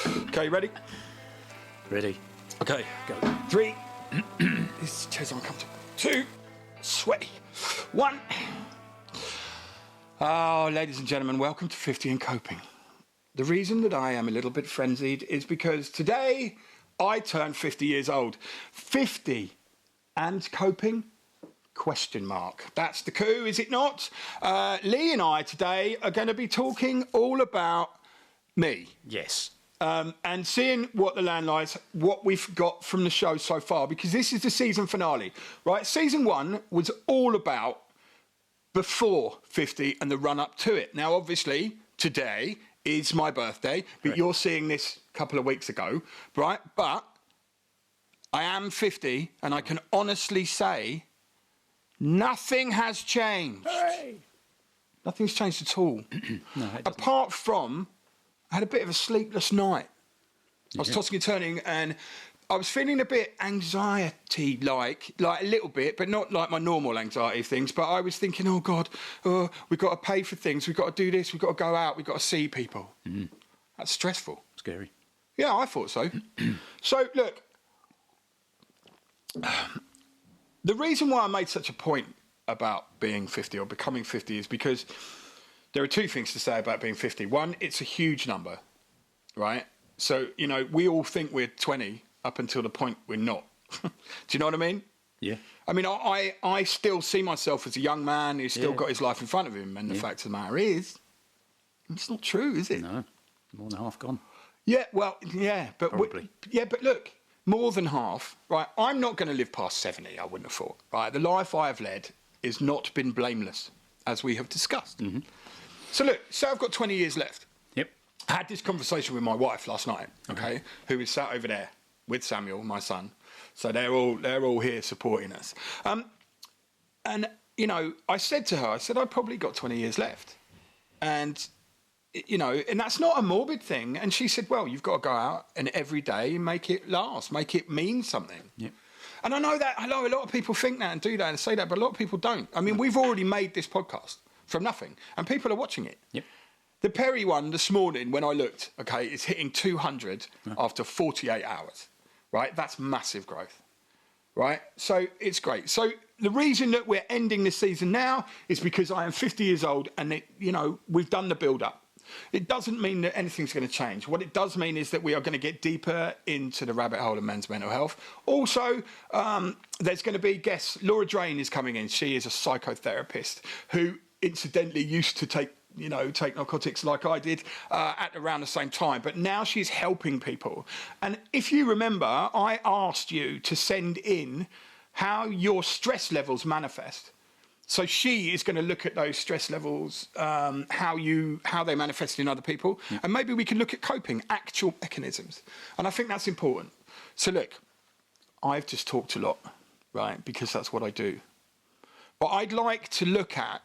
Okay, ready? Ready. Okay, go. 3. This chair's uncomfortable. 2. Sweaty. 1. Oh, ladies and gentlemen, welcome to 50 and Coping. The reason that I am a little bit frenzied is because today I turn 50 years old. 50 and coping? Question mark. That's the coup, is it not? Lee and I today are going to be talking all about me. Yes. And seeing what the land lies, what we've got from the show so far, because this is the season finale, right? Season 1 was all about before 50 and the run up to it. Now, obviously, today is my birthday, but Correct. You're seeing this a couple of weeks ago, right? But I am 50 and I can honestly say nothing has changed. Hooray! Nothing's changed at all. No, it doesn't. Apart from, I had a bit of a sleepless night. I was tossing and turning and I was feeling a bit anxiety-like a little bit, but not like my normal anxiety things. But I was thinking, oh God, we've got to pay for things. We've got to do this. We've got to go out. We've got to see people. Mm-hmm. That's stressful. Scary. Yeah, I thought so. So, look, the reason why I made such a point about being 50 or becoming 50 is because there are two things to say about being 50. One, it's a huge number, right? So, you know, we all think we're 20 up until the point we're not. Do you know what I mean? Yeah. I mean, I still see myself as a young man who's still got his life in front of him. And the fact of the matter is, it's not true, is it? No. More than half gone. Yeah, well, yeah. But Probably. but look, more than half, right? I'm not going to live past 70, I wouldn't have thought, right? The life I have led has not been blameless, as we have discussed. Mm-hmm. So look, I've got 20 years left. Yep. I had this conversation with my wife last night, okay, who is sat over there with Samuel, my son. So they're all here supporting us. And, you know, I said to her, I've probably got 20 years left. And, you know, and that's not a morbid thing. And she said, well, you've got to go out and every day make it last, make it mean something. Yep. And I know a lot of people think that and do that and say that, but a lot of people don't. I mean, we've already made this podcast from nothing and people are watching it. Yep. The Perry one this morning, when I looked, okay, is hitting 200 after 48 hours, right? That's massive growth, right? So it's great. So the reason that we're ending this season now is because I am 50 years old and, we've done the build-up. It doesn't mean that anything's going to change. What it does mean is that we are going to get deeper into the rabbit hole of men's mental health. Also, there's going to be guests. Laura Drain is coming in. She is a psychotherapist who incidentally used to take narcotics like I did at around the same time. But now she's helping people. And if you remember, I asked you to send in how your stress levels manifest. So she is going to look at those stress levels, how they manifest in other people. Yeah. And maybe we can look at coping, actual mechanisms. And I think that's important. So look, I've just talked a lot, right? Because that's what I do. But I'd like to look at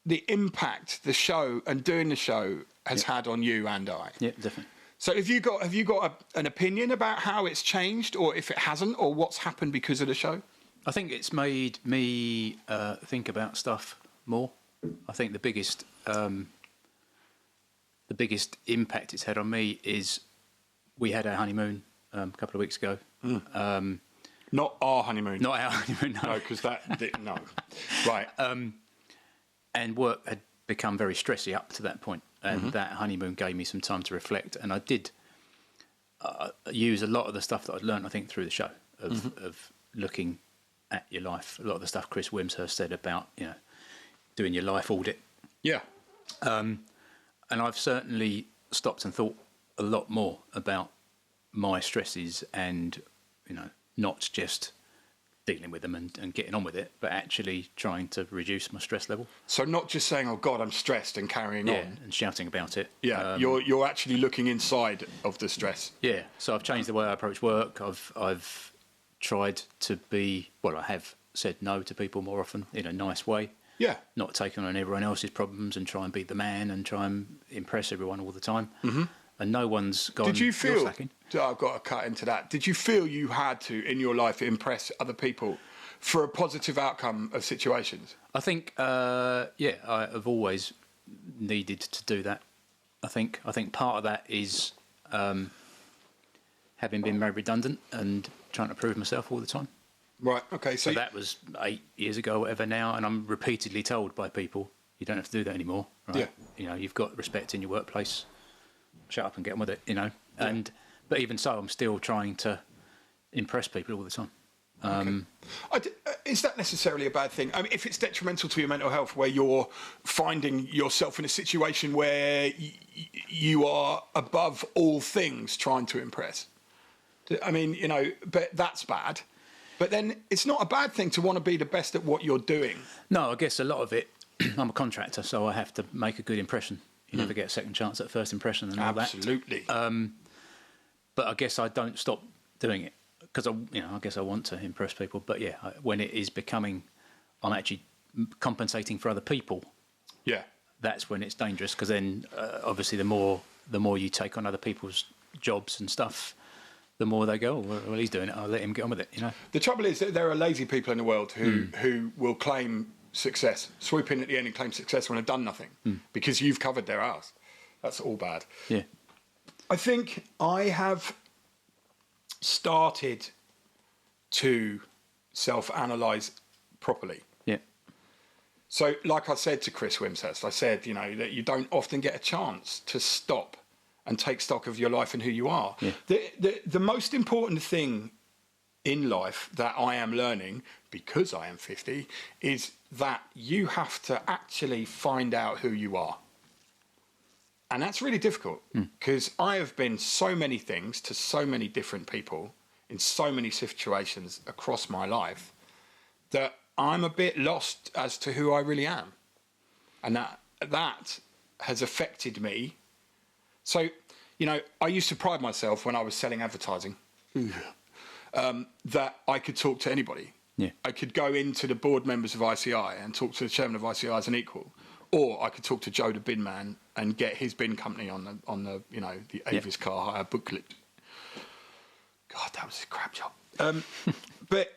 the impact the show and doing the show has had on you and I. Yeah, definitely. So have you got an opinion about how it's changed, or if it hasn't, or what's happened because of the show? I think it's made me think about stuff more. I think the biggest impact it's had on me is we had our honeymoon a couple of weeks ago. Not our honeymoon. Not our honeymoon, no. No, because no. Right. And work had become very stressy up to that point, and that honeymoon gave me some time to reflect. And I did use a lot of the stuff that I'd learned, I think, through the show of looking at your life. A lot of the stuff Chris Wimshurst said about, doing your life audit. Yeah. And I've certainly stopped and thought a lot more about my stresses and, not just dealing with them and getting on with it, but actually trying to reduce my stress level. So not just saying, oh God, I'm stressed and carrying on. And shouting about it. Yeah, you're actually looking inside of the stress. Yeah, so I've changed the way I approach work. I've tried to be, I have said no to people more often in a nice way. Yeah. Not taking on everyone else's problems and try and be the man and try and impress everyone all the time. Mm-hmm. And no one's gone. Did you feel? Slacking. I've got to cut into that. Did you feel you had to in your life impress other people for a positive outcome of situations? I think, I have always needed to do that. I think part of that is having been made redundant and trying to prove myself all the time. Right. Okay. So that was 8 years ago, whatever. Now, and I'm repeatedly told by people, you don't have to do that anymore. Right? Yeah. You know, you've got respect in your workplace. Shut up and get on with it. You know. Yeah. But even so, I'm still trying to impress people all the time. Is that necessarily a bad thing? I mean, if it's detrimental to your mental health, where you're finding yourself in a situation where you are above all things trying to impress. I mean, you know, but that's bad. But then it's not a bad thing to want to be the best at what you're doing. No, I guess a lot of it, I'm a contractor, so I have to make a good impression. You never get a second chance at first impression and all that. Absolutely. But I guess I don't stop doing it. Because I guess I want to impress people, but yeah, when it is becoming, I'm actually compensating for other people. Yeah, that's when it's dangerous. Because then, obviously, the more you take on other people's jobs and stuff, the more they go, oh, well, he's doing it. I'll let him get on with it. You know. The trouble is that there are lazy people in the world who will claim success, swoop in at the end and claim success when they've done nothing because you've covered their ass. That's all bad. Yeah, I think I have started to self-analyse properly. Yeah. So, like I said to Chris Wimshurst, I said, you know, that you don't often get a chance to stop and take stock of your life and who you are. Yeah. The most important thing in life that I am learning, because I am 50, is that you have to actually find out who you are. And that's really difficult because I have been so many things to so many different people in so many situations across my life that I'm a bit lost as to who I really am. And that has affected me. So, you know, I used to pride myself when I was selling advertising that I could talk to anybody. Yeah. I could go into the board members of ICI and talk to the chairman of ICI as an equal. Or I could talk to Joe, the bin man, and get his bin company on the you know, the Avis car hire booklet. God, that was a crap job. But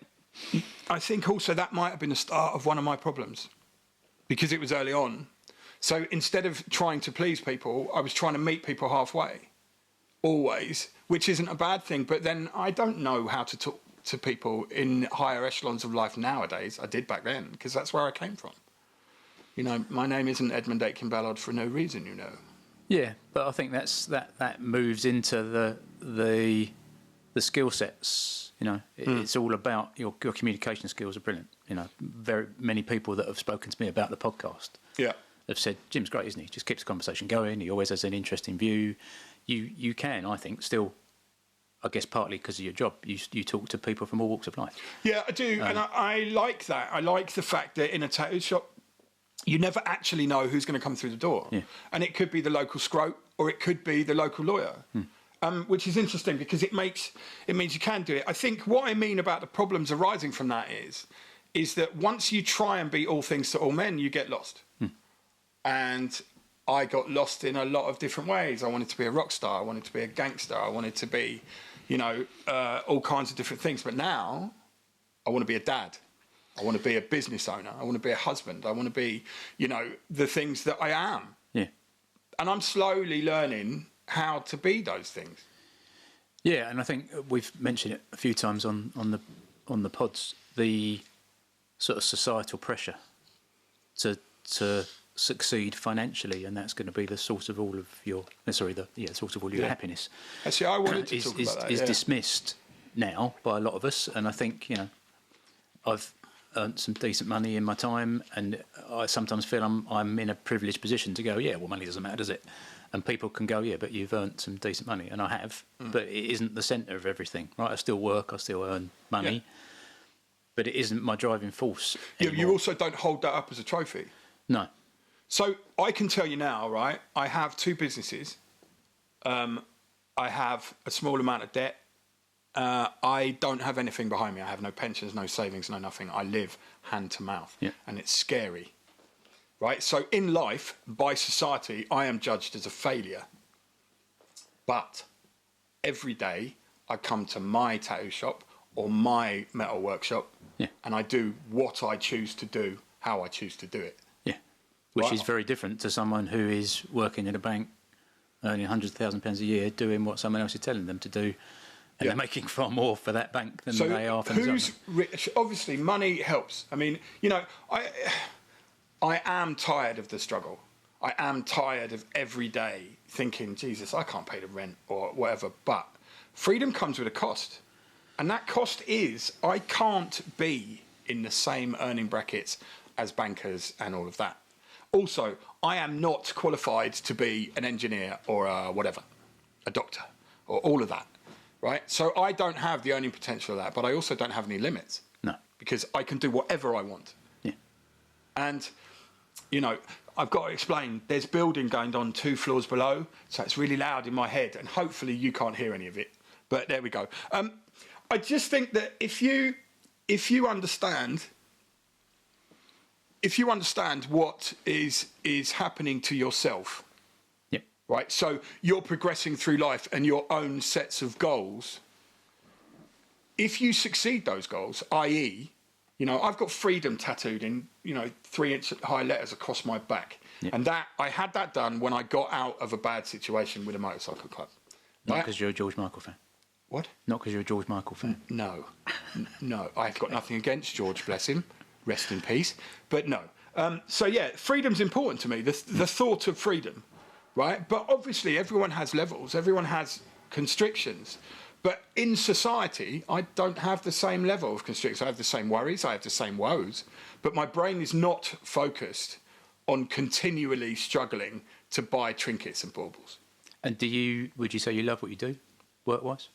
I think also that might have been the start of one of my problems because it was early on. So instead of trying to please people, I was trying to meet people halfway, always, which isn't a bad thing. But then I don't know how to talk to people in higher echelons of life nowadays. I did back then because that's where I came from. You know, my name isn't Edmund Aitken Ballard for no reason, you know. Yeah, but I think that moves into the skill sets. You know, it's all about your communication skills are brilliant. You know, very many people that have spoken to me about the podcast have said Jim's great, isn't he? Just keeps the conversation going. He always has an interesting view. You can, I think, still. I guess partly because of your job, you talk to people from all walks of life. Yeah, I do, and I like that. I like the fact that in a tattoo shop, you never actually know who's going to come through the door. Yeah. And it could be the local scrote or it could be the local lawyer, which is interesting because it means you can do it. I think what I mean about the problems arising from that is that once you try and be all things to all men, you get lost. And I got lost in a lot of different ways. I wanted to be a rock star. I wanted to be a gangster. I wanted to be, you know, all kinds of different things. But now I want to be a dad. I want to be a business owner. I want to be a husband. I want to be, you know, the things that I am. Yeah. And I'm slowly learning how to be those things. Yeah, and I think we've mentioned it a few times on the pods, the sort of societal pressure to succeed financially, and that's going to be the source of all of your source of all your happiness. Actually, I wanted to talk about that. Is dismissed now by a lot of us, and I think, you know, I've earned some decent money in my time, and I sometimes feel I'm in a privileged position to go, yeah, well, money doesn't matter, does it? And people can go, yeah, but you've earned some decent money, and I have, but it isn't the centre of everything, right? I still work, I still earn money, but it isn't my driving force anymore. You also don't hold that up as a trophy. No. So I can tell you now, right? I have 2 businesses. I have a small amount of debt. I don't have anything behind me. I have no pensions, no savings, no nothing. I live hand to mouth, and it's scary, right? So in life, by society, I am judged as a failure. But every day, I come to my tattoo shop or my metal workshop, and I do what I choose to do, how I choose to do it. Yeah, which is very different to someone who is working in a bank, earning £100,000 a year, doing what someone else is telling them to do. And they're making far more for that bank than So they are for who's themselves. rich? Obviously, money helps. I mean, you know, I am tired of the struggle. I am tired of every day thinking, Jesus, I can't pay the rent or whatever. But freedom comes with a cost. And that cost is I can't be in the same earning brackets as bankers and all of that. Also, I am not qualified to be an engineer or a doctor or all of that, right? So I don't have the earning potential of that, but I also don't have any limits. No. Because I can do whatever I want. Yeah. And, you know, I've got to explain, there's building going on 2 floors below, so it's really loud in my head, and hopefully you can't hear any of it. But there we go. I just think that if you understand what is happening to yourself, Yeah. right? So you're progressing through life and your own sets of goals. If you succeed those goals, i.e., you know, I've got freedom tattooed in, 3-inch high letters across my back. Yeah. And that I had that done when I got out of a bad situation with a motorcycle club. Not because you're a George Michael fan. What? Not because you're a George Michael fan. No. No. I've got nothing against George, bless him. Rest in peace. But no. So, yeah, freedom's important to me, the thought of freedom, right? But obviously everyone has levels. Everyone has constrictions. But in society, I don't have the same level of constrictions. I have the same worries. I have the same woes. But my brain is not focused on continually struggling to buy trinkets and baubles. And would you say you love what you do, work-wise?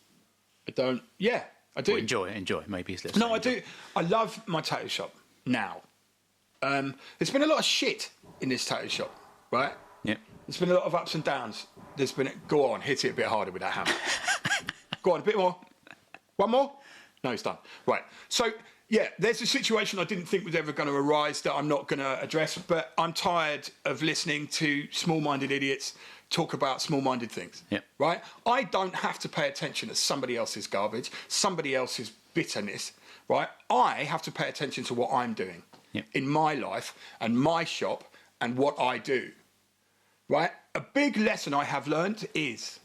I don't. Yeah, I do. Or enjoy. Maybe it's less. No, I do. I love my tattoo shop now. There's been a lot of shit in this tattoo shop, right? Yeah. There's been a lot of ups and downs. Go on, hit it a bit harder with that hammer. Go on, a bit more. One more? No, it's done. Right. So, yeah, there's a situation I didn't think was ever going to arise that I'm not going to address, but I'm tired of listening to small-minded idiots talk about small-minded things. Yep. Right? I don't have to pay attention to somebody else's garbage, somebody else's bitterness, right? I have to pay attention to what I'm doing in my life and my shop and what I do. Right? A big lesson I have learned is,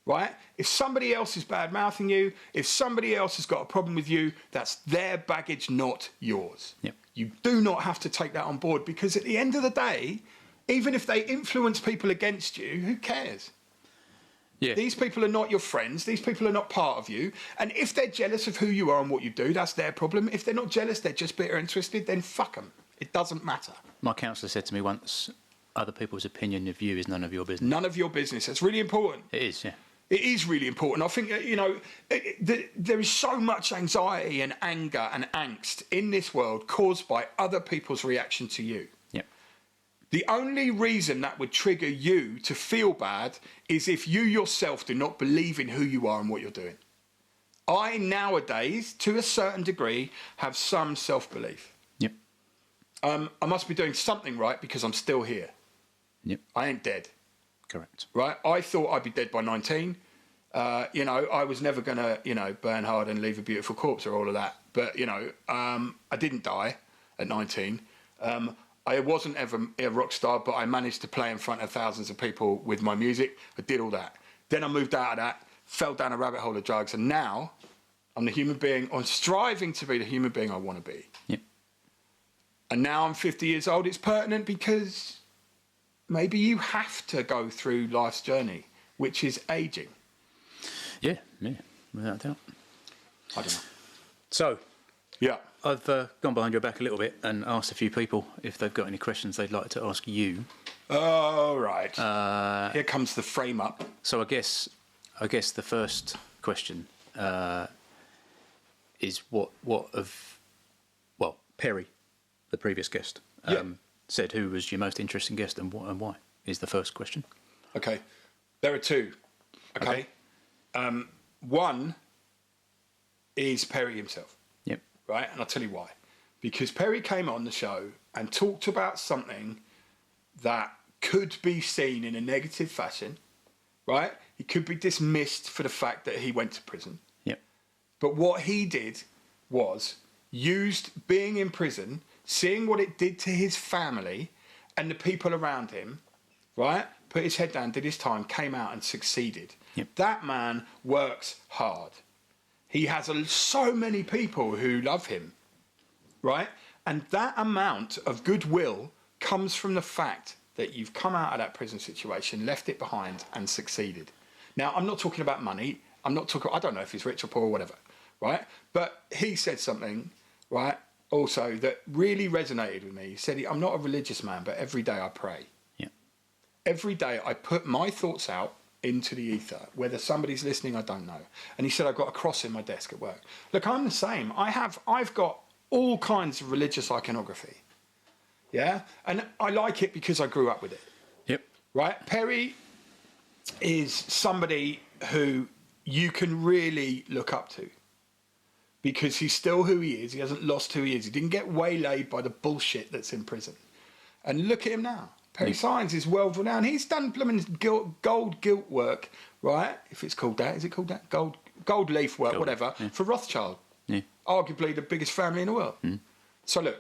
right, if somebody else is bad-mouthing you, if somebody else has got a problem with you, that's their baggage, not yours. Yep. You do not have to take that on board, because at the end of the day, even if they influence people against you, who cares? Yeah. These people are not your friends. These people are not part of you. And if they're jealous of who you are and what you do, that's their problem. If they're not jealous, they're just bitter and twisted, then fuck them. It doesn't matter. My counsellor said to me once, other people's opinion of you is none of your business. None of your business. That's really important. It is, yeah. It is really important. I think, there is so much anxiety and anger and angst in this world caused by other people's reaction to you. Yep. The only reason that would trigger you to feel bad is if you yourself do not believe in who you are and what you're doing. I nowadays, to a certain degree, have some self-belief. Yep. I must be doing something right because I'm still here. Yep. I ain't dead. Correct. Right? I thought I'd be dead by 19. I was never going to, burn hard and leave a beautiful corpse or all of that. But, I didn't die at 19. I wasn't ever a rock star, but I managed to play in front of thousands of people with my music. I did all that. Then I moved out of that, fell down a rabbit hole of drugs, and now I'm the human being, I'm striving to be the human being I want to be. Yep. And now I'm 50 years old. It's pertinent because maybe you have to go through life's journey, which is aging. Yeah, without a doubt. I don't know. So, Yeah. I've gone behind your back a little bit and asked a few people if they've got any questions they'd like to ask you. All right. Here comes the frame up. So I guess the first question is Perry, the previous guest, said who was your most interesting guest and why is the first question. Okay. There are two. Okay. One is Perry himself. Yep. Right? And I'll tell you why. Because Perry came on the show and talked about something that could be seen in a negative fashion, right? He could be dismissed for the fact that he went to prison. Yep. But what he did was used being in prison, seeing what it did to his family and the people around him, right? Put his head down, did his time, came out and succeeded. Yep. That man works hard. He has so many people who love him, right? And that amount of goodwill comes from the fact that you've come out of that prison situation, left it behind, and succeeded. Now, I'm not talking about money. I don't know if he's rich or poor or whatever, right? But he said something, right, also that really resonated with me. He said, I'm not a religious man, but every day I pray. Yeah. Every day I put my thoughts out into the ether. Whether somebody's listening, I don't know. And he said, I've got a cross in my desk at work. Look, I'm the same. I've got all kinds of religious iconography. Yeah? And I like it because I grew up with it. Yep. Right? Perry is somebody who you can really look up to because he's still who he is. He hasn't lost who he is. He didn't get waylaid by the bullshit that's in prison. And look at him now. Perry Science is world renowned. He's done blooming gold gilt work, right? If it's called that. Is it called that? Gold leaf work, whatever, for Rothschild. Yeah. Arguably the biggest family in the world. So look,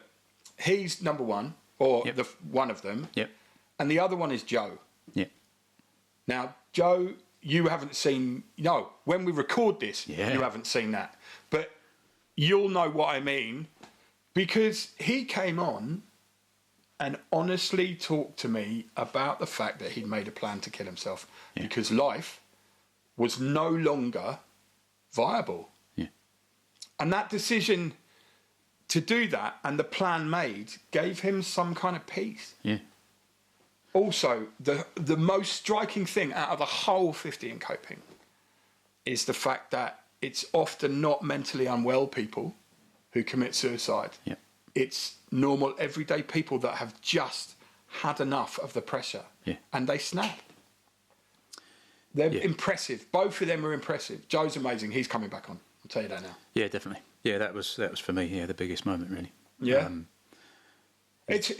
he's number one, or one of them. Yep. And the other one is Joe. Yep. Now, Joe, you haven't seen... No, when we record this, you Yeah. haven't seen that. But you'll know what I mean, because he came on and honestly talked to me about the fact that he'd made a plan to kill himself because life was no longer viable. Yeah. And that decision to do that and the plan made gave him some kind of peace. Yeah. Also, the most striking thing out of the whole 50 in coping is the fact that it's often not mentally unwell people who commit suicide. Yeah. It's normal, everyday people that have just had enough of the pressure and they snap. They're impressive. Both of them are impressive. Joe's amazing. He's coming back on. I'll tell you that now. Yeah, definitely. Yeah, that was for me. Yeah, the biggest moment, really. Yeah. It's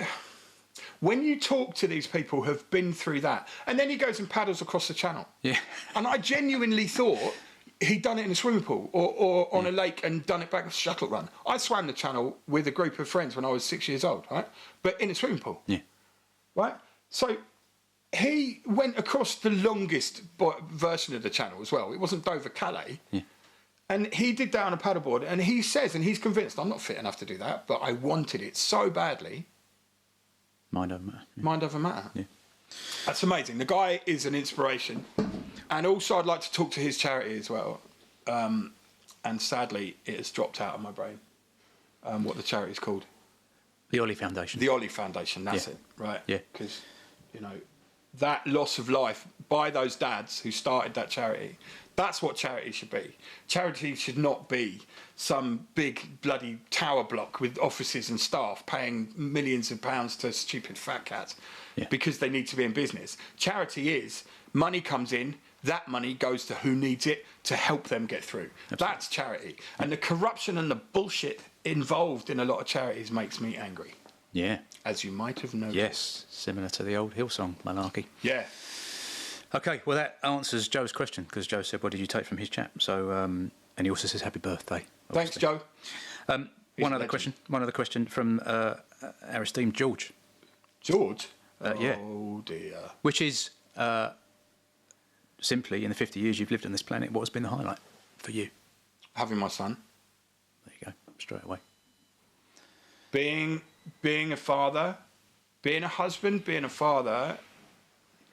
when you talk to these people who've been through that, and then he goes and paddles across the channel. Yeah. And I genuinely thought he'd done it in a swimming pool or on a lake and done it back with a shuttle run. I swam the channel with a group of friends when I was 6 years old, right? But in a swimming pool. Yeah. Right? So he went across the longest version of the channel as well. It wasn't Dover-Calais. Yeah. And he did that on a paddleboard, and he says, and he's convinced, I'm not fit enough to do that, but I wanted it so badly. Mind over matter. Yeah. Mind over matter. Yeah. That's amazing. The guy is an inspiration. And also I'd like to talk to his charity as well. And sadly, it has dropped out of my brain. What the charity's called. The Ollie Foundation. The Ollie Foundation, that's it, right? Yeah. Because, you know, that loss of life by those dads who started that charity, that's what charity should be. Charity should not be some big bloody tower block with offices and staff paying millions of pounds to stupid fat cats because they need to be in business. Charity is money comes in, that money goes to who needs it to help them get through. Absolutely. That's charity. And the corruption and the bullshit involved in a lot of charities makes me angry. Yeah. As you might have noticed. Yes, similar to the old Hillsong malarkey. Yeah. Okay, well that answers Joe's question, because Joe said, what did you take from his chat? So, and he also says happy birthday. Obviously. Thanks, Joe. One other question from our esteemed George. George? Yeah. Oh, dear. Which is, simply, in the 50 years you've lived on this planet, what has been the highlight for you? Having my son. There you go, straight away. Being a father, being a husband, being a father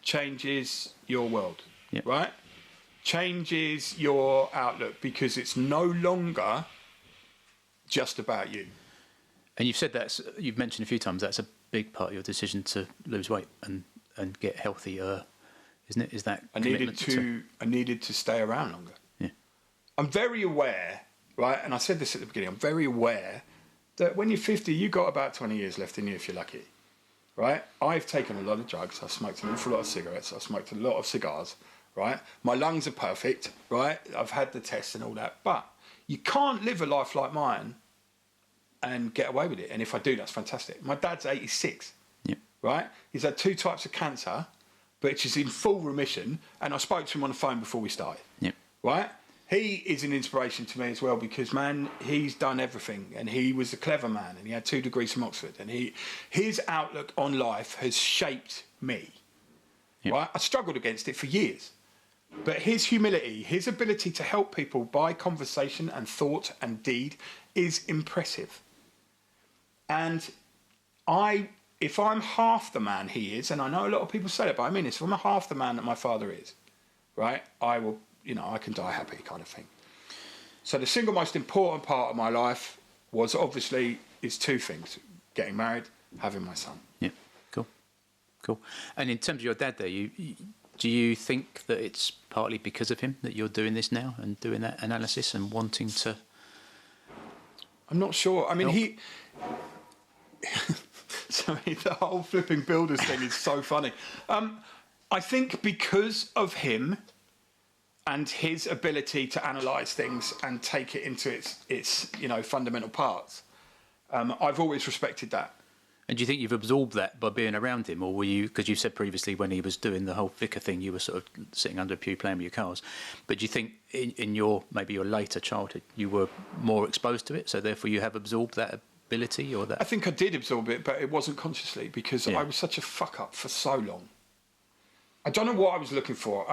changes your world, right? Changes your outlook because it's no longer just about you. And you've said that, you've mentioned a few times, that's a big part of your decision to lose weight and get healthier, isn't it? Is that I needed to stay around longer. Yeah. I'm very aware, right? And I said this at the beginning, I'm very aware that when you're 50, you've got about 20 years left in you if you're lucky, right? I've taken a lot of drugs. I've smoked an awful lot of cigarettes. I've smoked a lot of cigars, right? My lungs are perfect, right? I've had the tests and all that. But you can't live a life like mine and get away with it. And if I do, that's fantastic. My dad's 86, right? He's had 2 types of cancer, which is in full remission. And I spoke to him on the phone before we started, right? He is an inspiration to me as well because, man, he's done everything and he was a clever man and he had 2 degrees from Oxford and his outlook on life has shaped me, right? I struggled against it for years, But his humility, his ability to help people by conversation and thought and deed is impressive. And if I'm half the man he is, and I know a lot of people say it, but I mean, if I'm half the man that my father is, right, I will, I can die happy kind of thing. So the single most important part of my life was is two things: getting married, having my son. Yeah, cool. And in terms of your dad there, do you think that it's partly because of him that you're doing this now and doing that analysis and wanting to? I'm not sure. I mean, sorry, the whole flipping builders thing is so funny. I think because of him and his ability to analyse things and take it into its fundamental parts, I've always respected that. And do you think you've absorbed that by being around him, or were you? Because you said previously when he was doing the whole vicar thing, you were sort of sitting under a pew playing with your cars. But do you think in your later childhood you were more exposed to it, so therefore you have absorbed that ability or that? I think I did absorb it, but it wasn't consciously because I was such a fuck up for so long. I don't know what I was looking for.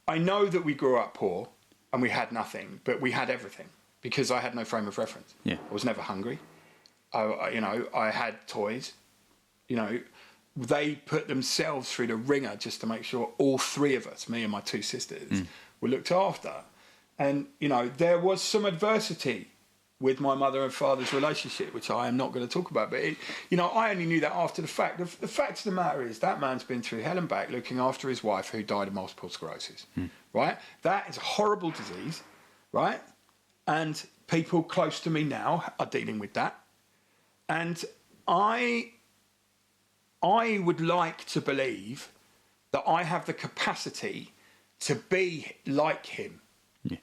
I know that we grew up poor and we had nothing, but we had everything because I had no frame of reference. Yeah. I was never hungry. I had toys. They put themselves through the ringer just to make sure all three of us, me and my two sisters, were looked after. And, there was some adversity with my mother and father's relationship, which I am not going to talk about. But, I only knew that after the fact. The fact of the matter is that man's been through hell and back looking after his wife who died of multiple sclerosis, right? That is a horrible disease, right? And people close to me now are dealing with that. And I would like to believe that I have the capacity to be like him. Yeah.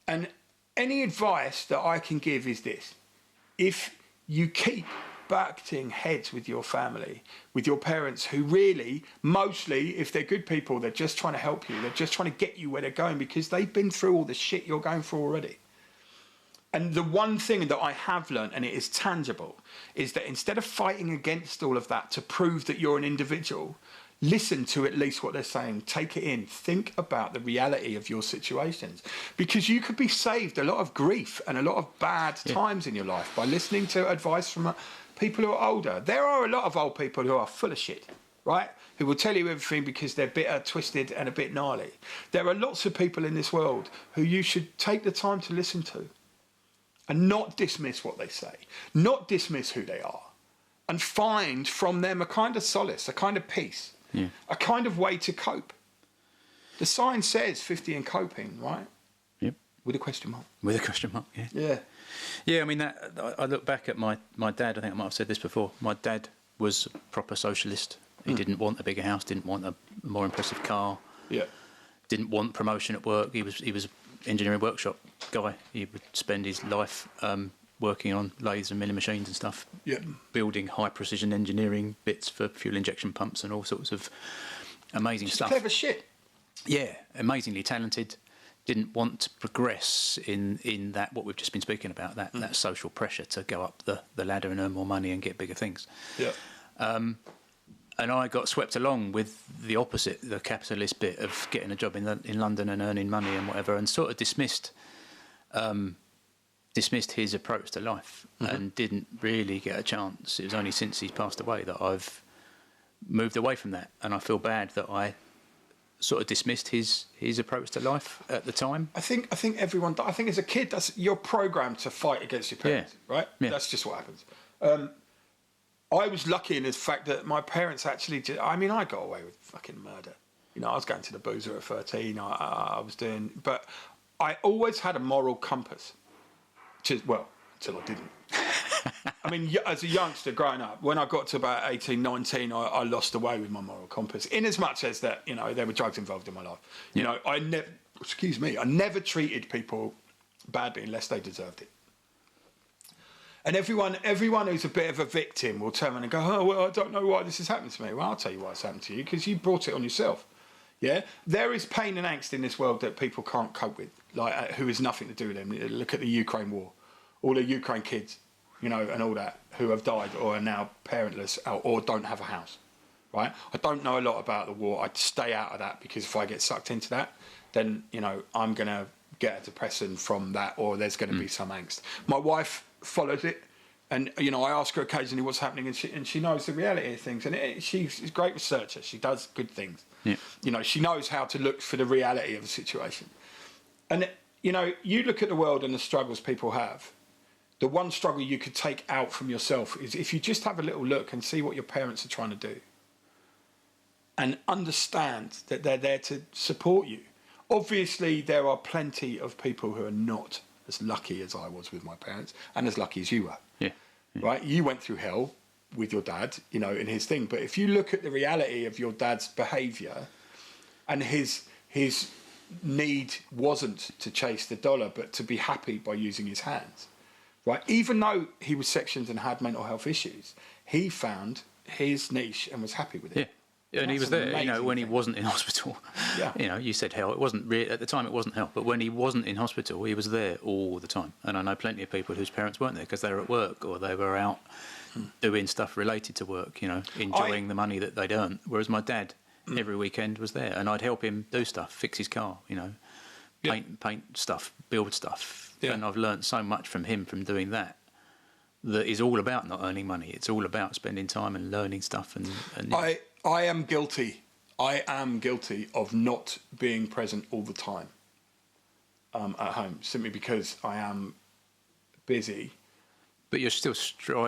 And any advice that I can give is this: if you keep butting heads with your family, with your parents, who really, mostly, if they're good people, they're just trying to help you. They're just trying to get you where they're going because they've been through all the shit you're going through already. And the one thing that I have learned, and it is tangible, is that instead of fighting against all of that to prove that you're an individual, listen to at least what they're saying, take it in, think about the reality of your situations. Because you could be saved a lot of grief and a lot of bad times in your life by listening to advice from people who are older. There are a lot of old people who are full of shit, right? Who will tell you everything because they're bitter, twisted, and a bit gnarly. There are lots of people in this world who you should take the time to listen to. And not dismiss what they say, not dismiss who they are, and find from them a kind of solace, a kind of peace, a kind of way to cope. The sign says 50 and coping, right? Yep. With a question mark. With a question mark, yeah. Yeah. Yeah, I mean, I look back at my dad, I think I might have said this before, my dad was a proper socialist. He didn't want a bigger house, didn't want a more impressive car, didn't want promotion at work. He was engineering workshop guy. He would spend his life working on lathes and milling machines and stuff, building high precision engineering bits for fuel injection pumps and all sorts of amazing stuff. Clever shit. Yeah, amazingly talented. Didn't want to progress in that what we've just been speaking about, that social pressure to go up the ladder and earn more money and get bigger things. Yeah. And I got swept along with the opposite, the capitalist bit of getting a job in London and earning money and whatever, and sort of dismissed his approach to life and didn't really get a chance. It was only since he's passed away that I've moved away from that, and I feel bad that I sort of dismissed his approach to life at the time. I think everyone. I think as a kid, you're programmed to fight against your parents, right? Yeah. That's just what happens. I was lucky in the fact that my parents actually did. I mean, I got away with fucking murder. I was going to the boozer at 13. I was doing, but I always had a moral compass. Until I didn't. I mean, as a youngster growing up, when I got to about 18, 19, I lost the way with my moral compass. In as much as that, there were drugs involved in my life. I never treated people badly unless they deserved it. And everyone who's a bit of a victim will turn around and go, oh, well, I don't know why this has happened to me. Well, I'll tell you why it's happened to you, because you brought it on yourself. Yeah? There is pain and angst in this world that people can't cope with, who has nothing to do with them. Look at the Ukraine war. All the Ukraine kids, and all that, who have died or are now parentless or don't have a house, right? I don't know a lot about the war. I'd stay out of that because if I get sucked into that, then, you know, I'm going to get a depression from that, or there's going to be some angst. My wife follows it. And, you know, I ask her occasionally what's happening, and she knows the reality of things. And she's a great researcher. She does good things. Yeah. You know, she knows how to look for the reality of a situation. And, you know, you look at the world and the struggles people have. The one struggle you could take out from yourself is if you just have a little look and see what your parents are trying to do. And understand that they're there to support you. Obviously, there are plenty of people who are not as lucky as I was with my parents, and as lucky as you were. Yeah. Right? You went through hell with your dad, you know, in his thing. But if you look at the reality of your dad's behaviour, and his need wasn't to chase the dollar, but to be happy by using his hands, right? Even though he was sectioned and had mental health issues, he found his niche and was happy with it. Yeah. Yeah, and he was there, you know, when he wasn't in hospital. Yeah. You know, you said hell. It wasn't really, at the time it wasn't hell, but when he wasn't in hospital, he was there all the time. And I know plenty of people whose parents weren't there because they were at work or they were out doing stuff related to work, you know, enjoying the money that they'd earned. Whereas my dad, every weekend, was there, and I'd help him do stuff, fix his car, you know, paint stuff, build stuff. Yeah. And I've learnt so much from him from doing that. That is all about not earning money. It's all about spending time and learning stuff. And I am guilty. I am guilty of not being present all the time at home, simply because I am busy. But you're still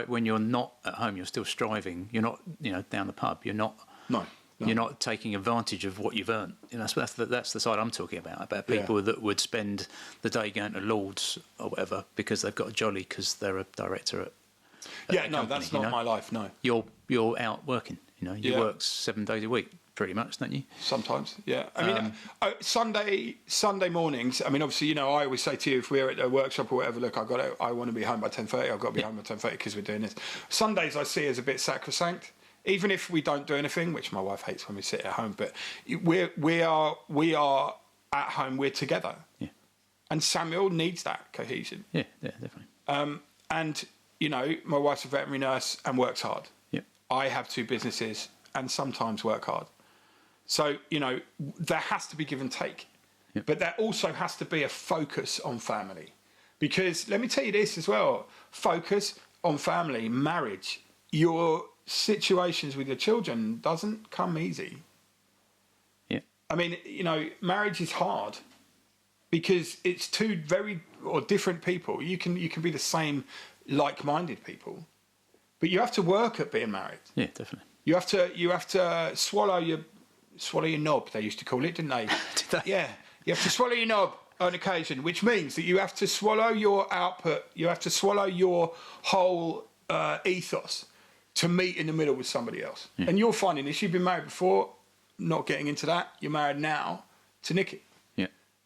when you're not at home, you're still striving. You're not, you know, down the pub. You're not. No. You're not taking advantage of what you've earned. You know, that's the side I'm talking about people that would spend the day going to Lord's or whatever because they've got a jolly because they're a director at yeah, no, company, that's not my life. No, you're out working. You know, you work 7 days a week, pretty much, don't you? Sometimes, yeah. I mean, Sunday mornings. I mean, obviously, you know, I always say to you if we're at a workshop or whatever, look, I want to be home by 10:30. I've got to be home by 10:30 because we're doing this. Sundays I see as a bit sacrosanct. Even if we don't do anything, which my wife hates when we sit at home, but we are at home. We're together, and Samuel needs that cohesion. Yeah, definitely. And you know, my wife's a veterinary nurse and works hard. Yep. I have 2 businesses and sometimes work hard. So you know, there has to be give and take, but there also has to be a focus on family, because let me tell you this as well: focus on family, marriage, your situations with your children doesn't come easy. Yeah. I mean, you know, marriage is hard because it's 2 very or different people. You can be the same like-minded people, but you have to work at being married. Yeah, definitely. You have to swallow your knob, they used to call it, didn't they? Did they? Yeah. You have to swallow your knob on occasion, which means that you have to swallow your output, you have to swallow your whole ethos to meet in the middle with somebody else. Yeah. And you're finding this. You've been married before, not getting into that. You're married now to Nikki,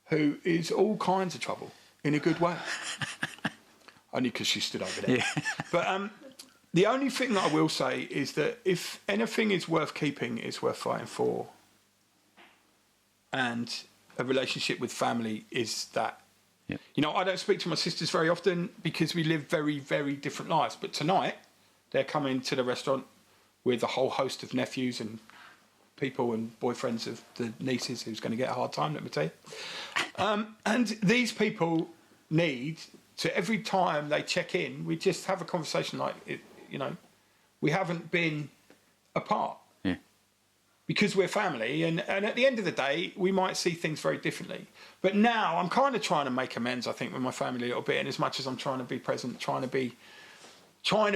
who is all kinds of trouble in a good way. Only because she stood over there. Yeah. But the only thing that I will say is that if anything is worth keeping, it's worth fighting for. And a relationship with family is that. Yeah. You know, I don't speak to my sisters very often because we live very, very different lives. But tonight, they're coming to the restaurant with a whole host of nephews and people and boyfriends of the nieces who's going to get a hard time, let me tell you. And these people need to, every time they check in, we just have a conversation like, you know, we haven't been apart. Yeah. Because we're family, and at the end of the day, we might see things very differently. But now I'm kind of trying to make amends, I think, with my family a little bit, and as much as I'm trying to be present, trying to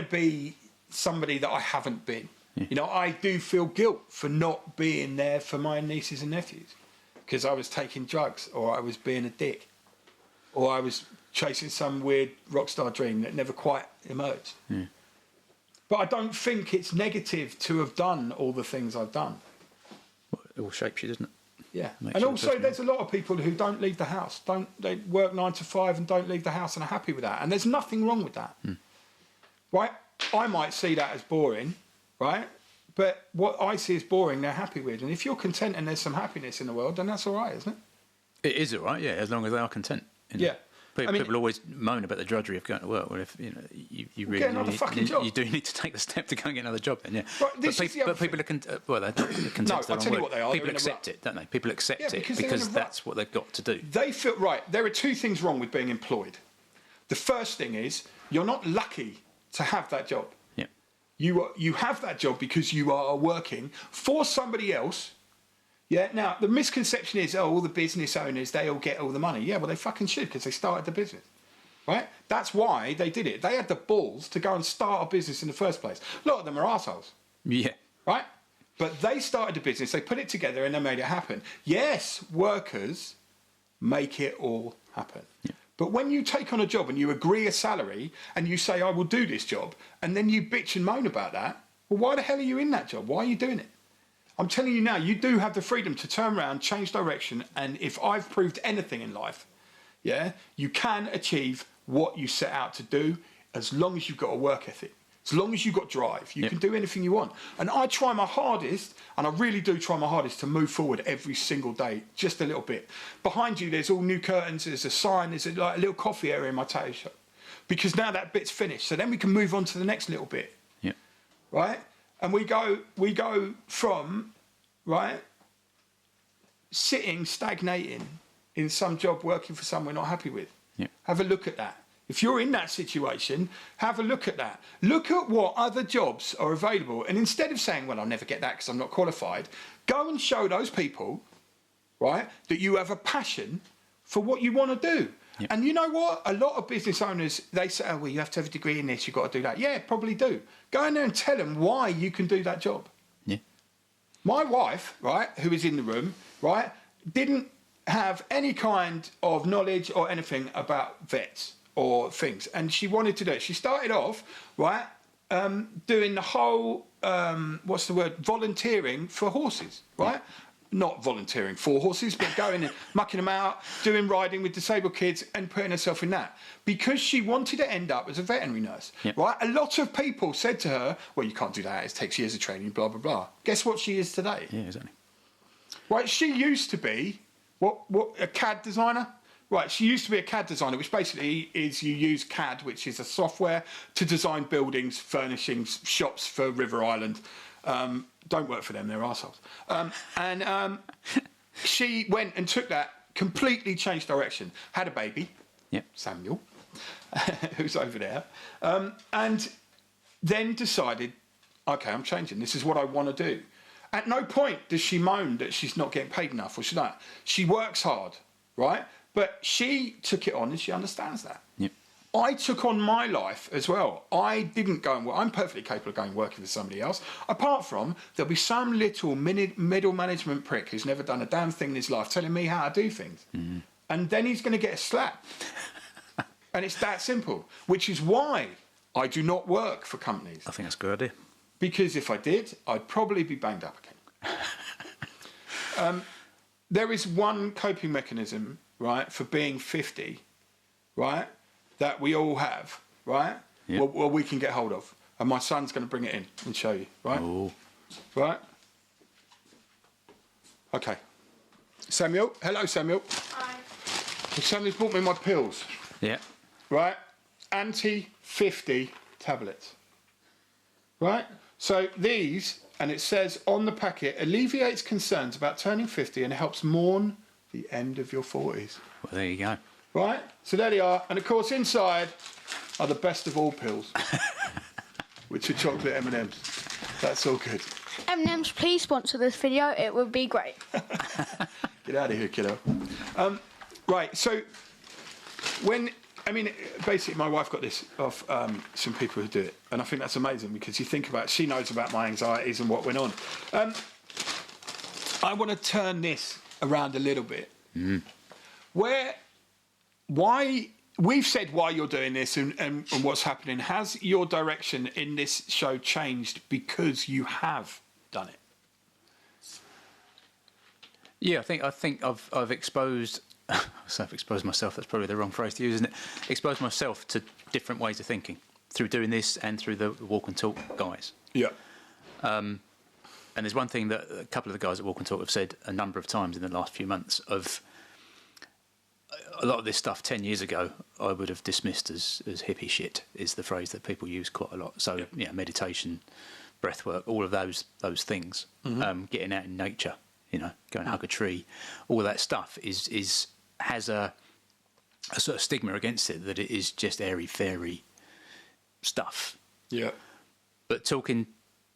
be somebody that I haven't been. Yeah. You know, I do feel guilt for not being there for my nieces and nephews because I was taking drugs, or I was being a dick, or I was chasing some weird rock star dream that never quite emerged. Yeah. But I don't think it's negative to have done all the things I've done. Well, it all shapes you, doesn't it? Yeah. Makes And you also there's a lot of people who don't leave the house. They work 9 to 5 and don't leave the house and are happy with that. And there's nothing wrong with that. Right? I might see that as boring, right? But what I see as boring, they're happy with. And if you're content and there's some happiness in the world, then that's all right, isn't it? It is all right, yeah, as long as they are content. You know? Yeah. People always moan about the drudgery of going to work. Well, if you really get another fucking job. You do need to take the step to go and get another job. Then, yeah. Right, But people are they're content. No, I'll tell you what they are. People accept it, don't they? People accept it because that's what they've got to do. They feel right. There are two things wrong with being employed. The first thing is you're not lucky to have that job. Yeah. You have that job because you are working for somebody else. Yeah. Now the misconception is, all the business owners, they all get all the money. Yeah, well they fucking should, because they started the business, right? That's why they did it. They had the balls to go and start a business in the first place. A lot of them are arseholes. Yeah. Right. But they started a business. They put it together and they made it happen. Yes, workers make it all happen. Yeah. But when you take on a job and you agree a salary and you say, I will do this job, and then you bitch and moan about that, well, why the hell are you in that job? Why are you doing it? I'm telling you now, you do have the freedom to turn around, change direction, and if I've proved anything in life, yeah, you can achieve what you set out to do as long as you've got a work ethic. As long as you've got drive, you can do anything you want. And I try my hardest, and I really do try my hardest to move forward every single day, just a little bit. Behind you, there's all new curtains, there's a sign, there's like a little coffee area in my tattoo shop. Because now that bit's finished, so then we can move on to the next little bit. Yeah. Right? And we go from, right, sitting, stagnating in some job, working for someone we're not happy with. Yeah. Have a look at that. If you're in that situation, have a look at that. Look at what other jobs are available. And instead of saying, well, I'll never get that because I'm not qualified, go and show those people, right, that you have a passion for what you want to do. Yep. And you know what? A lot of business owners, they say, oh, well, you have to have a degree in this, you've got to do that. Yeah, probably do. Go in there and tell them why you can do that job. Yeah. My wife, right, who is in the room, right, didn't have any kind of knowledge or anything about vets or things, and she wanted to do it. She started off, right, doing the whole, volunteering for horses, right? Yeah. Not volunteering for horses, but going and mucking them out, doing riding with disabled kids and putting herself in that. Because she wanted to end up as a veterinary nurse, right? A lot of people said to her, well, you can't do that, it takes years of training, blah, blah, blah. Guess what she is today? Yeah, exactly. Right, she used to be, a CAD designer? Right, she used to be a CAD designer, which basically is you use CAD, which is a software to design buildings, furnishings, shops for River Island. Don't work for them, they're arseholes. She went and took that, completely changed direction, had a baby, Samuel, who's over there, and then decided, okay, I'm changing, this is what I want to do. At no point does she moan that she's not getting paid enough or she's not. She works hard, right? But she took it on and she understands that. Yep. I took on my life as well. I didn't go and work. I'm perfectly capable of going and working for somebody else. Apart from, there'll be some little middle management prick who's never done a damn thing in his life telling me how to do things. Mm-hmm. And then he's going to get a slap. And it's that simple. Which is why I do not work for companies. I think that's a good idea. Because if I did, I'd probably be banged up again. There is one coping mechanism, right, for being 50, right, that we all have, right, well, we can get hold of. And my son's going to bring it in and show you, right? Ooh. Right? Okay. Samuel. Hello, Samuel. Hi. Samuel's brought me my pills. Yeah. Right? Anti-50 tablets. Right? So these, and it says on the packet, alleviates concerns about turning 50 and helps mourn the end of your 40s. Well, there you go. Right? So there they are. And of course, inside are the best of all pills, which are chocolate M&Ms. That's all good. M&M's, please sponsor this video. It would be great. Get out of here, kiddo. Right, so basically my wife got this off some people who do it, and I think that's amazing because you think about it, she knows about my anxieties and what went on. I want to turn this around a little bit. Mm. Why we've said why you're doing this and what's happening. Has your direction in this show changed because you have done it? Yeah, I think I've exposed. I've exposed myself. That's probably the wrong phrase to use, isn't it? Exposed myself to different ways of thinking through doing this and through the Walk and Talk guys. Yeah. And there's one thing that a couple of the guys at Walk and Talk have said a number of times in the last few months. a lot of this stuff 10 years ago I would have dismissed as hippie shit, is the phrase that people use quite a lot. So meditation, breath work, all of those things, getting out in nature, go and hug a tree, all of that stuff has a sort of stigma against it, that it is just airy fairy stuff. Yeah. But talking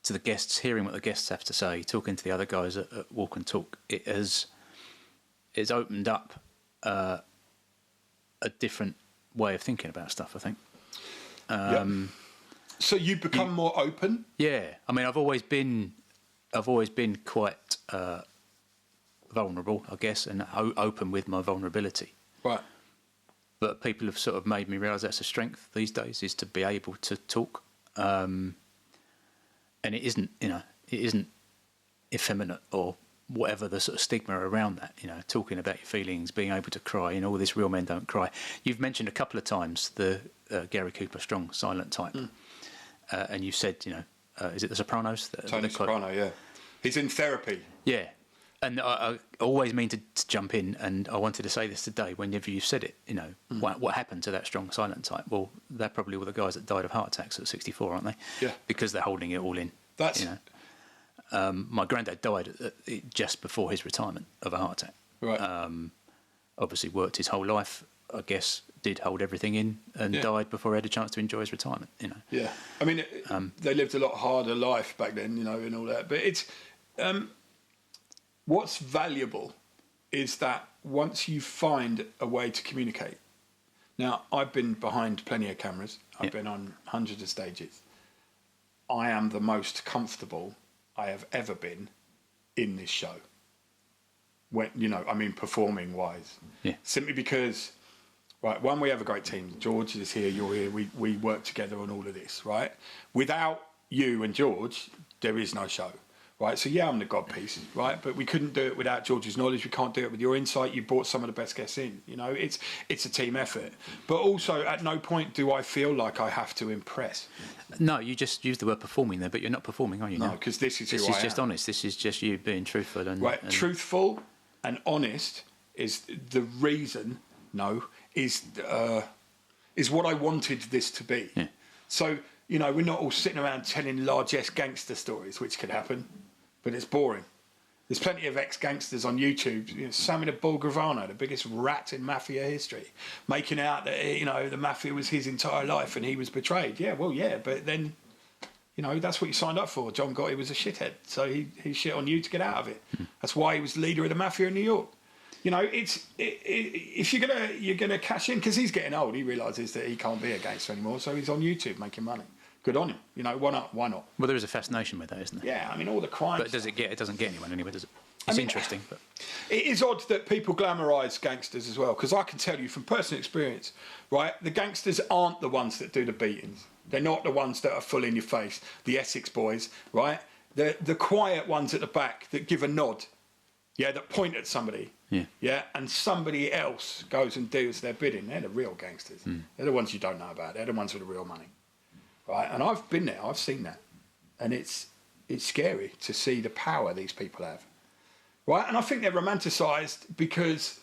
to the guests, hearing what the guests have to say, talking to the other guys at Walk and Talk, it's opened up a different way of thinking about stuff, I think. So you've become more open? Yeah. I mean, I've always been quite vulnerable, I guess, and open with my vulnerability. Right. But people have sort of made me realise that's a strength these days, is to be able to talk. And it isn't effeminate or whatever the sort of stigma around that, talking about your feelings, being able to cry, all this real men don't cry. You've mentioned a couple of times the Gary Cooper strong silent type. And you've said, is it The Sopranos? Tony Soprano, yeah. He's in therapy. Yeah. And I always mean to jump in, and I wanted to say this today, whenever you've said it, what happened to that strong silent type? Well, they're probably all the guys that died of heart attacks at 64, aren't they? Yeah. Because they're holding it all in. That's... my granddad died just before his retirement of a heart attack. Right. Obviously worked his whole life, I guess, did hold everything in, and died before he had a chance to enjoy his retirement, Yeah. I mean, they lived a lot harder life back then, and all that. But it's... what's valuable is that once you find a way to communicate. Now, I've been behind plenty of cameras. I've been on hundreds of stages. I am the most comfortable I have ever been in this show. When performing wise. Yeah. Simply because, right, one, we have a great team. George is here, you're here. We work together on all of this, right? Without you and George, there is no show. Right, so I'm the God piece, right? But we couldn't do it without George's knowledge. We can't do it with your insight. You brought some of the best guests in. It's a team effort. But also, at no point do I feel like I have to impress. No, you just use the word performing there, but you're not performing, are you? No, because this is who I am. This is just honest. This is just you being truthful and truthful and honest is the reason. Is what I wanted this to be. Yeah. So we're not all sitting around telling largesse gangster stories, which could happen. But it's boring. There's plenty of ex-gangsters on YouTube. Sammy the Bull Gravano, the biggest rat in mafia history, making out that the mafia was his entire life and he was betrayed. Yeah, well, yeah, but then that's what you signed up for. John Gotti was a shithead, so he shit on you to get out of it. That's why he was leader of the mafia in New York. If you're gonna cash in, because he's getting old, he realises that he can't be a gangster anymore, so he's on YouTube making money. Good on him. Why not? Why not? Well, there is a fascination with that, isn't there? Yeah, I mean, all the crimes. But it doesn't get anyone anywhere, does it? It's interesting. But it is odd that people glamorise gangsters as well, because I can tell you from personal experience, right, the gangsters aren't the ones that do the beatings. They're not the ones that are full in your face, the Essex boys, right? The quiet ones at the back that give a nod, that point at somebody, and somebody else goes and does their bidding. They're the real gangsters. They're the ones you don't know about. They're the ones with the real money. Right, and I've been there. I've seen that, and it's scary to see the power these people have. Right, and I think they're romanticised because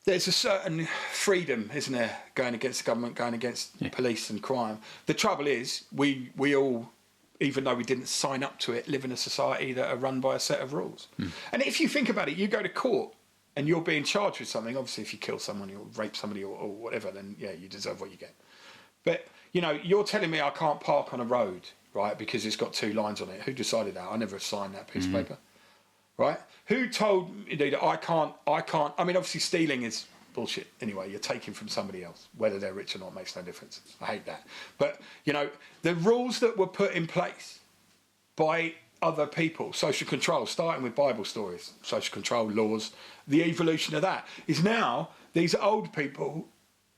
there's a certain freedom, isn't there, going against the government, going against police and crime. The trouble is, we all, even though we didn't sign up to it, live in a society that are run by a set of rules. And if you think about it, you go to court and you're being charged with something. Obviously, if you kill someone or rape somebody or whatever, then you deserve what you get. But you're telling me I can't park on a road, right, because it's got 2 lines on it. Who decided that? I never signed that piece of paper, right? Who told me that I can't? I mean, obviously stealing is bullshit anyway. You're taking from somebody else. Whether they're rich or not makes no difference. I hate that. But, the rules that were put in place by other people, social control, starting with Bible stories, social control, laws, the evolution of that, is now these old people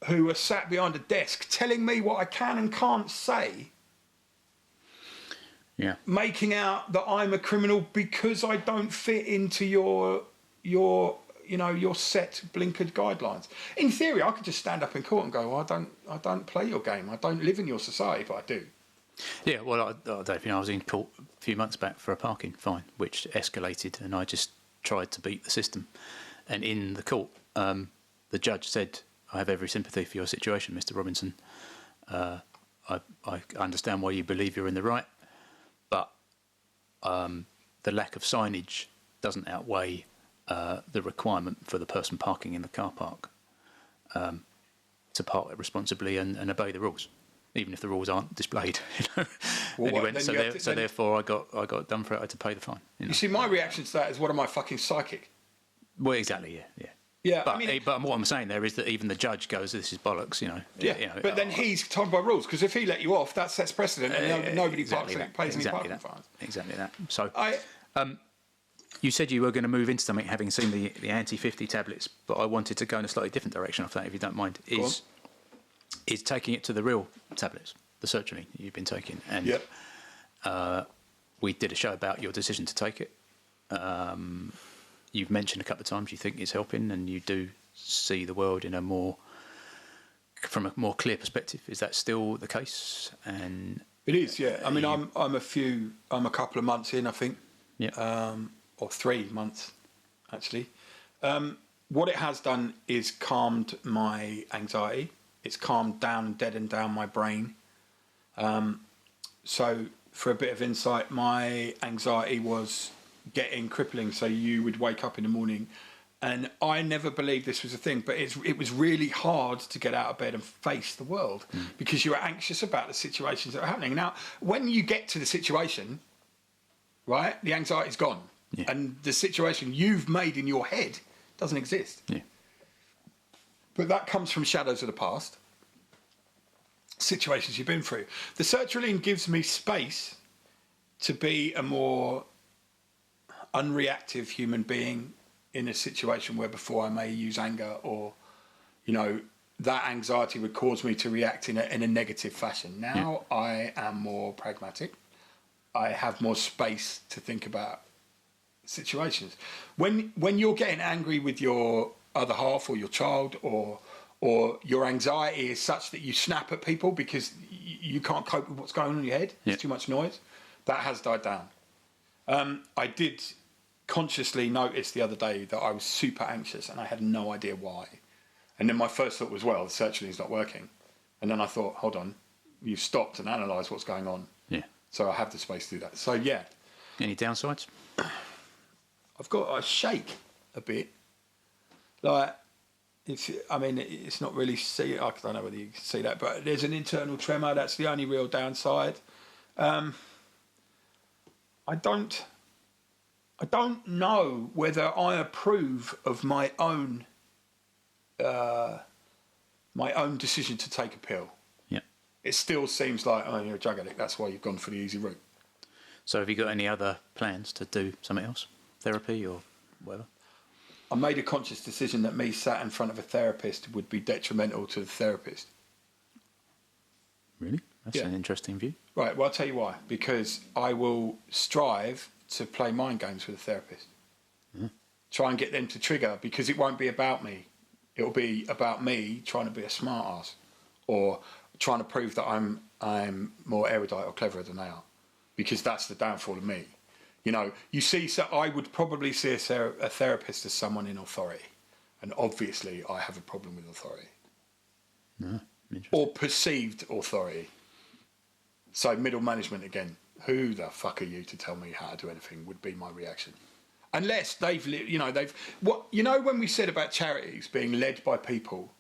who are sat behind a desk telling me what I can and can't say, making out that I'm a criminal because I don't fit into your set blinkered guidelines. In theory, I could just stand up in court and go, well, I don't play your game. I don't live in your society, but I do. Yeah, well, I don't know if I was in court a few months back for a parking fine, which escalated, and I just tried to beat the system. And in the court, the judge said, "I have every sympathy for your situation, Mr. Robinson. I understand why you believe you're in the right, but the lack of signage doesn't outweigh the requirement for the person parking in the car park to park responsibly and obey the rules, even if the rules aren't displayed." Well, and he went, therefore I got done for it. I had to pay the fine. You see, my reaction to that is, what am I, fucking psychic? Well, exactly, yeah. Yeah, but what I'm saying there is that even the judge goes, "This is bollocks," Yeah, but then he's told by rules, because if he let you off, that sets precedent, and nobody exactly pays any parking that. fines. Exactly that. So, you said you were going to move into something, having seen the anti-50 tablets, but I wanted to go in a slightly different direction after that, if you don't mind. Is taking it to the real tablets, the sertraline you've been taking, and we did a show about your decision to take it. You've mentioned a couple of times you think it's helping, and you do see the world from a more clear perspective. Is that still the case? And it is, yeah. I mean, I'm a couple of months in, I think. Yeah. Or 3 months, actually. What it has done is calmed my anxiety. It's calmed down and deadened down my brain. So, for a bit of insight, my anxiety was getting crippling. So you would wake up in the morning, and I never believed this was a thing, but it was really hard to get out of bed and face the world because you were anxious about the situations that are happening. Now, when you get to the situation, right, the anxiety's gone, and the situation you've made in your head doesn't exist. Yeah. But that comes from shadows of the past, situations you've been through. The sertraline gives me space to be a more unreactive human being in a situation where before I may use anger, or that anxiety would cause me to react in a negative fashion. Now I am more pragmatic. I have more space to think about situations. When you're getting angry with your other half or your child, or your anxiety is such that you snap at people because you can't cope with what's going on in your head, there's too much noise, that has died down. I did consciously notice the other day that I was super anxious and I had no idea why. And then my first thought was, well, the sertraline's not working. And then I thought, hold on, you've stopped and analysed what's going on. Yeah. So I have the space to do that. So, yeah. Any downsides? I shake a bit. Like, it's not really I don't know whether you can see that, but there's an internal tremor. That's the only real downside. I don't know whether I approve of my own decision to take a pill. Yeah. It still seems like, oh, you're a drug addict, that's why you've gone for the easy route. So have you got any other plans to do something else? Therapy or whatever? I made a conscious decision that me sat in front of a therapist would be detrimental to the therapist. Really? That's an interesting view. Right, well, I'll tell you why. Because I will strive to play mind games with a therapist. Try and get them to trigger, because it won't be about me. It'll be about me trying to be a smart ass, or trying to prove that I'm more erudite or cleverer than they are, because that's the downfall of me. You see, so I would probably see a therapist as someone in authority, and obviously I have a problem with authority. No, or perceived authority. So middle management again. Who the fuck are you to tell me how to do anything? Would be my reaction. Unless they've when we said about charities being led by people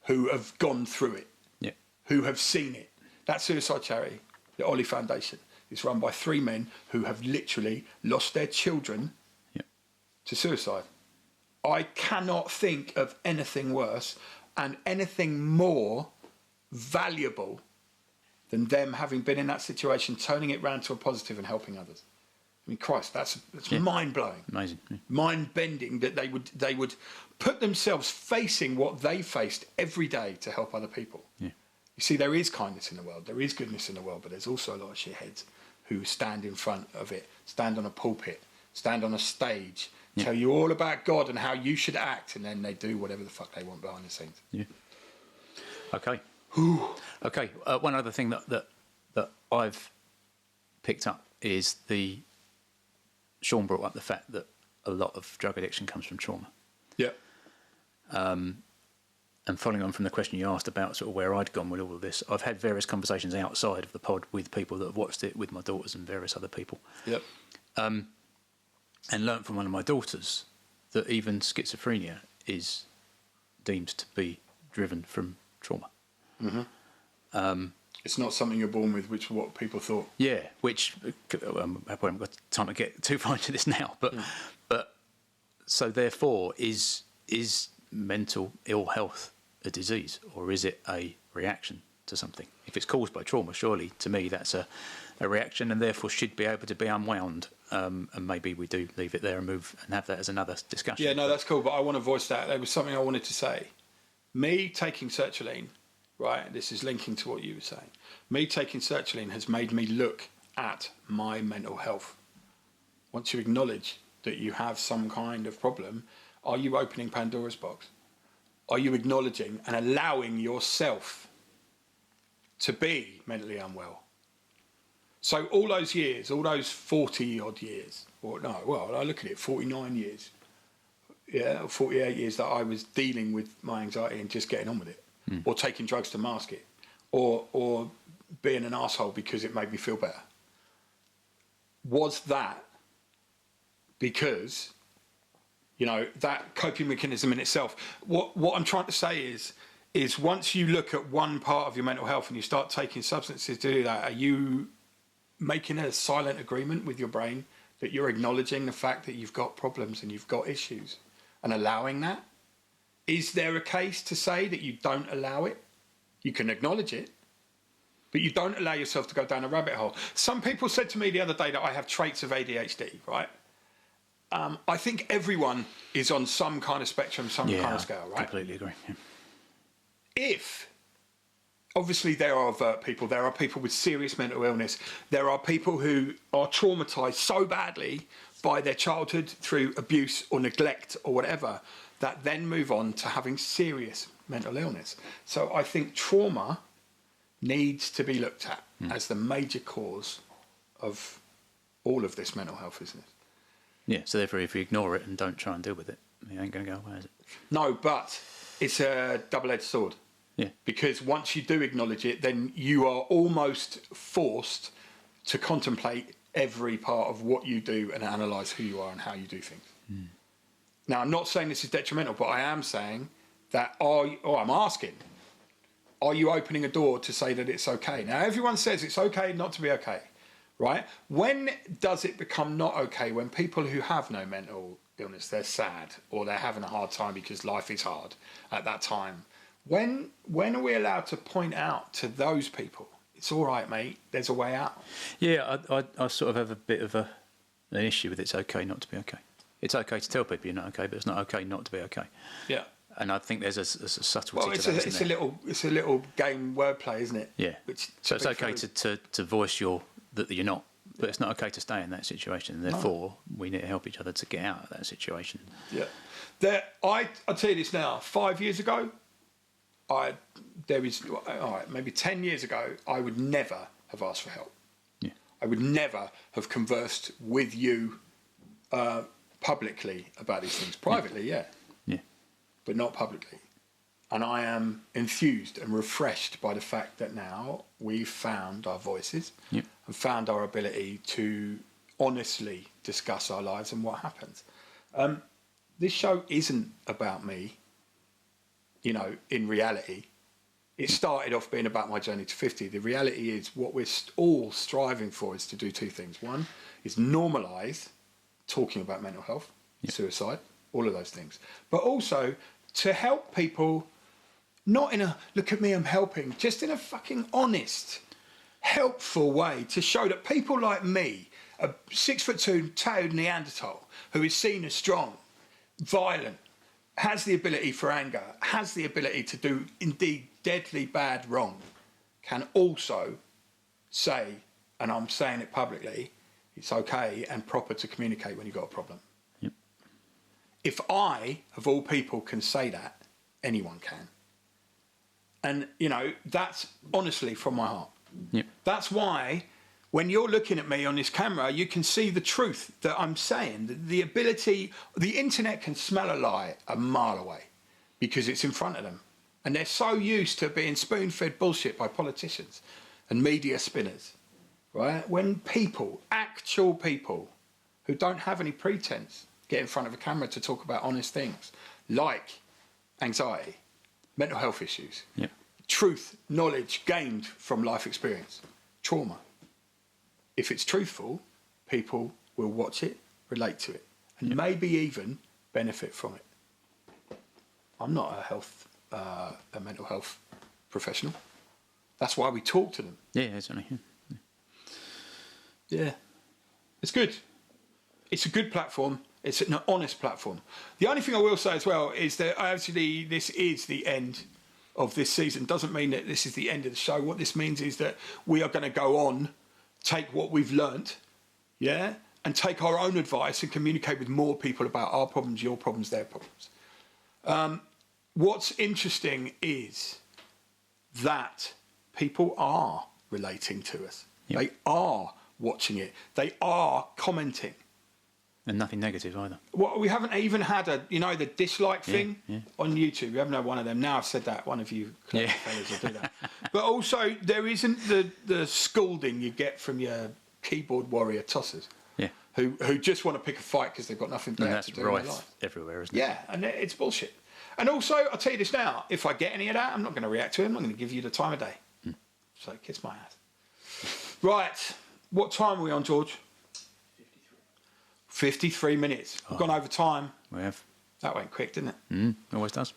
who have gone through it, who have seen it. That suicide charity, the Ollie Foundation, is run by 3 men who have literally lost their children to suicide. I cannot think of anything worse and anything more valuable than them having been in that situation, turning it round to a positive and helping others. I mean, Christ, that's mind-blowing. Amazing. Yeah. Mind-bending that they would put themselves facing what they faced every day to help other people. Yeah. You see, there is kindness in the world, there is goodness in the world, but there's also a lot of shitheads who stand in front of it, stand on a pulpit, stand on a stage, tell you all about God and how you should act, and then they do whatever the fuck they want behind the scenes. Yeah. Okay. Okay. One other thing that I've picked up is Sean brought up the fact that a lot of drug addiction comes from trauma. Yeah. and following on from the question you asked about sort of where I'd gone with all of this, I've had various conversations outside of the pod with people that have watched it, with my daughters and various other people. Yep. And learnt from one of my daughters that even schizophrenia is deemed to be driven from trauma. It's not something you're born with, which is what people thought. Yeah, which I haven't got time to get too far into this now, but so therefore, is mental ill health a disease, or is it a reaction to something? If it's caused by trauma, surely to me that's a reaction, and therefore should be able to be unwound. And maybe we do leave it there and move and have that as another discussion. Yeah, no, that's cool, but I want to voice that. There was something I wanted to say. Me taking sertraline, right, this is linking to what you were saying. Me taking sertraline has made me look at my mental health. Once you acknowledge that you have some kind of problem, are you opening Pandora's box? Are you acknowledging and allowing yourself to be mentally unwell? So all those years, all those 40 odd years, or no, well, I look at it, 49 years, 48 years that I was dealing with my anxiety and just getting on with it, or taking drugs to mask it, or being an asshole because it made me feel better. Was that because, that coping mechanism in itself? What I'm trying to say is once you look at one part of your mental health and you start taking substances to do that, are you making a silent agreement with your brain that you're acknowledging the fact that you've got problems and you've got issues and allowing that? Is there a case to say that you don't allow it? You can acknowledge it, but you don't allow yourself to go down a rabbit hole. Some people said to me the other day that I have traits of ADHD, right? I think everyone is on some kind of spectrum, some kind of scale, right? Completely agree. Yeah. If, obviously there are overt people, there are people with serious mental illness, there are people who are traumatised so badly by their childhood through abuse or neglect or whatever, that then move on to having serious mental illness. So I think trauma needs to be looked at as the major cause of all of this mental health business. Yeah, so therefore if you ignore it and don't try and deal with it, it ain't going to go away, is it? No, but it's a double-edged sword. Yeah. Because once you do acknowledge it, then you are almost forced to contemplate every part of what you do and analyse who you are and how you do things. Now, I'm not saying this is detrimental, but I am saying that I'm asking, are you opening a door to say that it's okay? Now, everyone says it's okay not to be okay, right? When does it become not okay? When people who have no mental illness, they're sad or they're having a hard time because life is hard at that time. When are we allowed to point out to those people, it's all right, mate, there's a way out? Yeah, I sort of have a bit of an issue with it's okay not to be okay. It's okay to tell people you're not okay, but it's not okay not to be okay. Yeah. And I think there's a subtlety Well, to that, it's a little game wordplay, isn't it? Yeah. So it's okay to to voice that you're not, but it's not okay to stay in that situation. And therefore, we need to help each other to get out of that situation. Yeah. I'll tell you this now. 5 years ago, maybe 10 years ago, I would never have asked for help. Yeah. I would never have conversed with you publicly about these things. Privately, yeah. But not publicly. And I am enthused and refreshed by the fact that now we've found our voices and found our ability to honestly discuss our lives and what happens. This show isn't about me, in reality. It started off being about my journey to 50. The reality is what we're all striving for is to do two things. One is normalise talking about mental health, suicide, all of those things. But also to help people, not in a, look at me, I'm helping, just in a fucking honest, helpful way to show that people like me, a 6'2" tailed Neanderthal, who is seen as strong, violent, has the ability for anger, has the ability to do indeed deadly bad wrong, can also say, and I'm saying it publicly, it's okay and proper to communicate when you've got a problem. If I, of all people, can say that, anyone can. And, that's honestly from my heart. That's why when you're looking at me on this camera, you can see the truth that I'm saying. The ability, the internet can smell a lie a mile away because it's in front of them. And they're so used to being spoon-fed bullshit by politicians and media spinners, right? When people, actual people, who don't have any pretense, get in front of a camera to talk about honest things, like anxiety, mental health issues, truth, knowledge gained from life experience, trauma. If it's truthful, people will watch it, relate to it, and maybe even benefit from it. I'm not a mental health professional. That's why we talk to them. Yeah, exactly. Yeah. It's good. It's a good platform. It's an honest platform. The only thing I will say as well is that actually this is the end of this season. Doesn't mean that this is the end of the show. What this means is that we are going to go on, take what we've learnt, and take our own advice and communicate with more people about our problems, your problems, their problems. What's interesting is that people are relating to us. Yep. They are watching it. They are commenting. And nothing negative either. Well, we haven't even had the dislike thing on YouTube. We haven't had one of them. Now I've said that, one of you clever fellas will do that. But also, there isn't the scolding you get from your keyboard warrior tossers. Yeah. Who just want to pick a fight because they've got nothing better to do in their life. Everywhere, isn't it? Yeah, and it's bullshit. And also, I'll tell you this now, if I get any of that, I'm not going to react to it. I'm not going to give you the time of day. So kiss my ass. Right, what time are we on, George? 53 minutes. We've gone over time. We have. That went quick, didn't it? Always does.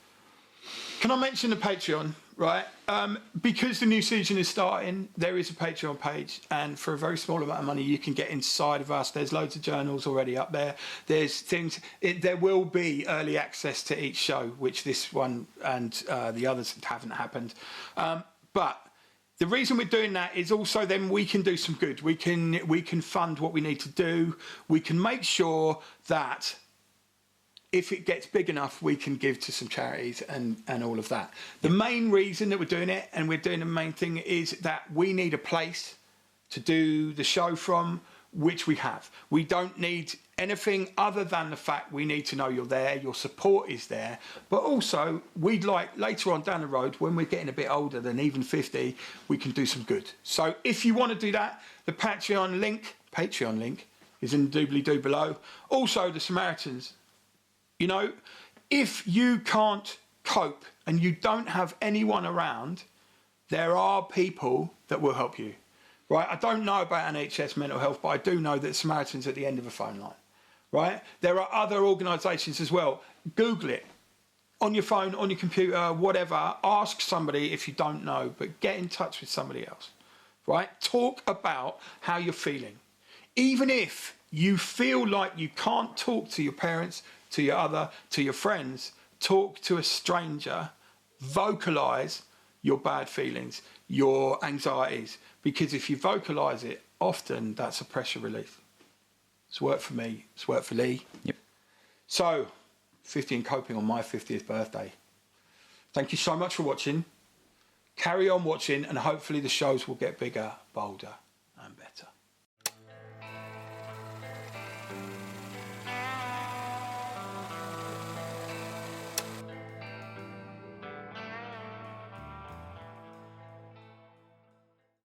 Can I mention the Patreon, right? Because the new season is starting, there is a Patreon page, and for a very small amount of money, you can get inside of us. There's loads of journals already up there. There's things. There will be early access to each show, which this one and the others haven't happened. But the reason we're doing that is also then we can do some good. We can fund what we need to do. We can make sure that if it gets big enough, we can give to some charities and all of that. The main reason that we're doing it, and we're doing the main thing, is that we need a place to do the show from, which we have. We don't need anything other than the fact we need to know you're there, your support is there, but also we'd like later on down the road, when we're getting a bit older than even 50, we can do some good. So if you want to do that, the Patreon link is in the doobly-doo below. Also the Samaritans. You know, if you can't cope and you don't have anyone around, there are people that will help you. Right? I don't know about NHS mental health, but I do know that Samaritans at the end of a phone line. Right? There are other organisations as well. Google it. On your phone, on your computer, whatever. Ask somebody if you don't know, but get in touch with somebody else. Right? Talk about how you're feeling. Even if you feel like you can't talk to your parents, to your friends, talk to a stranger, vocalise your bad feelings, your anxieties, because if you vocalise it, often that's a pressure relief. It's worked for me, it's worked for Lee. Yep. So, 50 and coping on my 50th birthday. Thank you so much for watching. Carry on watching, and hopefully the shows will get bigger, bolder,